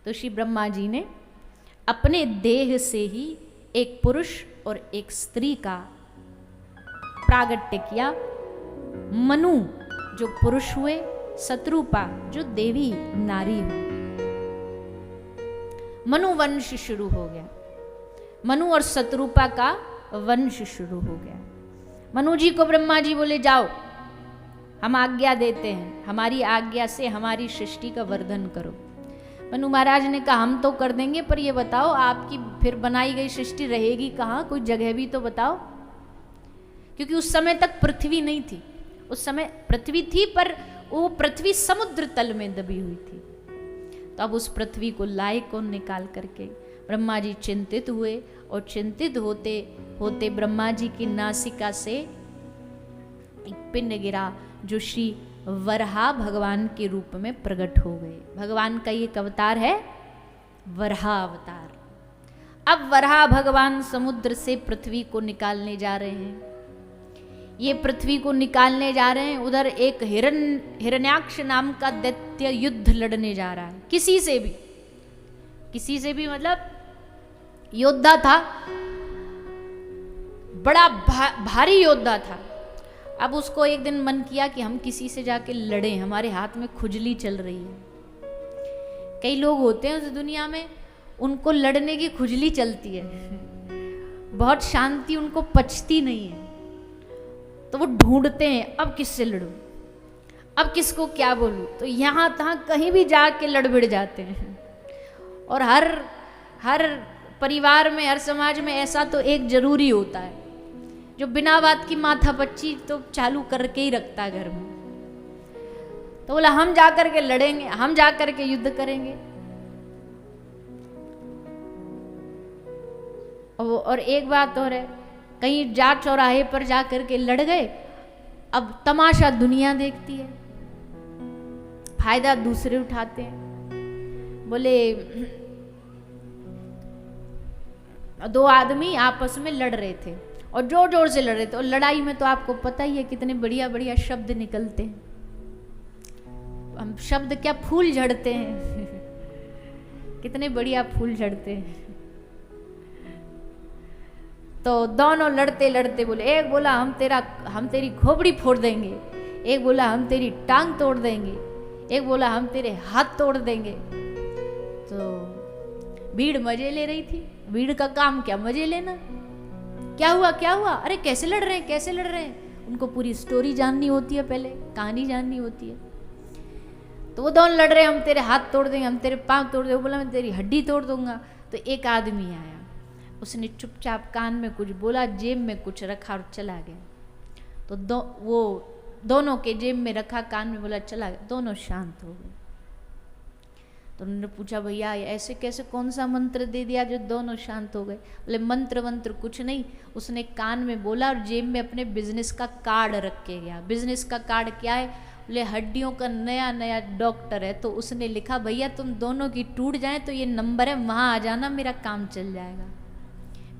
तो श्री ब्रह्मा जी ने अपने देह से ही एक पुरुष और एक स्त्री का प्रागट्य किया। मनु जो पुरुष हुए, शत्रुपा जो देवी नारी हुई। मनु वंश शुरू हो गया। मनु और शत्रुपा का वंश शुरू हो गया। मनु जी को ब्रह्मा जी बोले जाओ, हम आज्ञा देते हैं, हमारी आज्ञा से हमारी सृष्टि का वर्धन करो। मनु महाराज ने कहा हम तो कर देंगे, पर ये बताओ आपकी फिर बनाई गई सृष्टि रहेगी कहाँ, कोई जगह भी तो बताओ। क्योंकि उस समय तक पृथ्वी नहीं थी। उस समय पृथ्वी थी पर वो पृथ्वी समुद्र तल में दबी हुई थी। तो अब उस पृथ्वी को लाए कौन निकाल करके। ब्रह्मा जी चिंतित हुए और चिंतित होते होते ब्रह्मा जी की नासिका से एक पिंड गिरा जो श्री वराह भगवान के रूप में प्रकट हो गए। भगवान का एक अवतार है वराह अवतार। अब वराह भगवान समुद्र से पृथ्वी को निकालने जा रहे हैं। ये पृथ्वी को निकालने जा रहे हैं, उधर एक हिरण्याक्ष नाम का दैत्य युद्ध लड़ने जा रहा है। किसी से भी मतलब योद्धा था, बड़ा भारी योद्धा था। अब उसको एक दिन मन किया कि हम किसी से जाके लड़ें, हमारे हाथ में खुजली चल रही है। कई लोग होते हैं उस दुनिया में, उनको लड़ने की खुजली चलती है, बहुत शांति उनको पचती नहीं है, तो वो ढूंढते हैं अब किससे लड़ूं, अब किसको क्या बोलूं। तो यहाँ तहाँ कहीं भी जाके लड़ भिड़ जाते हैं। और हर परिवार में, हर समाज में ऐसा तो एक जरूरी होता है जो बिना बात की माथापच्ची तो चालू करके ही रखता है घर में। तो बोला हम जाकर के लड़ेंगे, हम जाकर के युद्ध करेंगे। और एक बात और है, कहीं जा चौराहे पर जा करके लड़ गए। अब तमाशा दुनिया देखती है, फायदा दूसरे उठाते हैं। बोले दो आदमी आपस में लड़ रहे थे और जोर जोर से लड़ रहे थे। और लड़ाई में तो आपको पता ही है कितने बढ़िया बढ़िया शब्द निकलते हैं। हम शब्द क्या फूल झड़ते हैं कितने बढ़िया फूल झड़ते हैं। तो दोनों लड़ते लड़ते बोले, एक बोला हम तेरी खोपड़ी फोड़ देंगे, एक बोला हम तेरी टांग तोड़ देंगे, एक बोला हम तेरे हाथ तोड़ देंगे। तो भीड़ मजे ले रही थी। भीड़ का काम क्या, मजे लेना। क्या हुआ, अरे कैसे लड़ रहे हैं। उनको पूरी स्टोरी जाननी होती है, पहले कहानी जाननी होती है। तो वो दोनों लड़ रहे हैं, हम तेरे हाथ तोड़ देंगे, हम तेरे पांव तोड़ देंगे। बोला मैं तेरी हड्डी तोड़ दूंगा। तो एक आदमी आया, उसने चुपचाप कान में कुछ बोला, जेब में कुछ रखा और चला गया। तो वो दोनों के जेब में रखा, कान में बोला, चला गया। दोनों शांत हो गए। तो उन्होंने पूछा भैया ऐसे कैसे, कौन सा मंत्र दे दिया जो दोनों शांत हो गए। बोले मंत्र कुछ नहीं, उसने कान में बोला और जेब में अपने बिजनेस का कार्ड रख के गया। बिजनेस का कार्ड क्या है, बोले हड्डियों का नया डॉक्टर है। तो उसने लिखा भैया तुम दोनों की टूट जाए तो ये नंबर है, वहाँ आ जाना, मेरा काम चल जाएगा,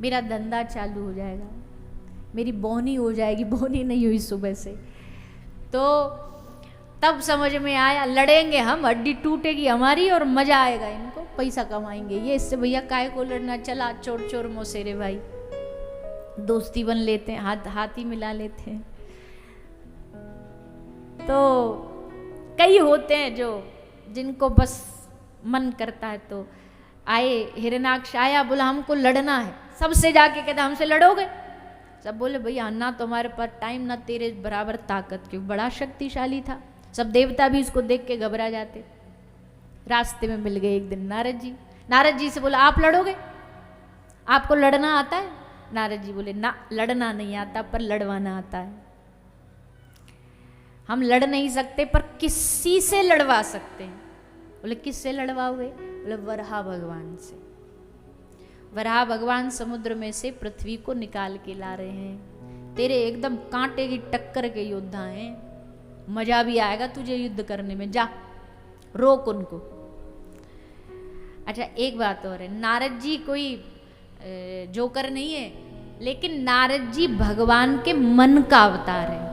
मेरा धंधा चालू हो जाएगा, मेरी बोनी हो जाएगी। बोनी नहीं हुई सुबह से। तो तब समझ में आया लड़ेंगे हम, हड्डी टूटेगी हमारी और मजा आएगा, इनको पैसा कमाएंगे ये। इससे भैया काय को लड़ना, चला चोर चोर मोसेरे भाई, दोस्ती बन लेते हैं, हाथ ही मिला लेते हैं। तो कई होते हैं जो जिनको बस मन करता है। तो आए, हिरण्याक्ष आया, बोला हमको लड़ना है। सबसे जाके कहता हमसे लड़ोगे। सब बोले भैया ना तो हमारे पास टाइम, ना तेरे बराबर ताकत, क्यों बड़ा शक्तिशाली था। सब देवता भी उसको देख के घबरा जाते। रास्ते में मिल गए एक दिन नारद जी से बोला आप लड़ोगे, आपको लड़ना आता है। नारद जी बोले ना, लड़ना नहीं आता पर लड़वाना आता है। हम लड़ नहीं सकते पर किसी से लड़वा सकते हैं। बोले किससे लड़वाओगे। बोले वराह भगवान से। वराह भगवान समुद्र में से पृथ्वी को निकाल के ला रहे हैं। तेरे एकदम कांटे की टक्कर के योद्धा हैं, मजा भी आएगा तुझे युद्ध करने में, जा रोक उनको। अच्छा एक बात और है, नारद जी कोई जोकर नहीं है, लेकिन नारद जी भगवान के मन का अवतार है।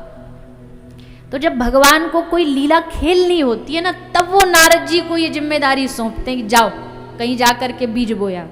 तो जब भगवान को कोई लीला खेलनी होती है ना, तब वो नारद जी को ये जिम्मेदारी सौंपते हैं कि जाओ कहीं जा कर के बीज बोया।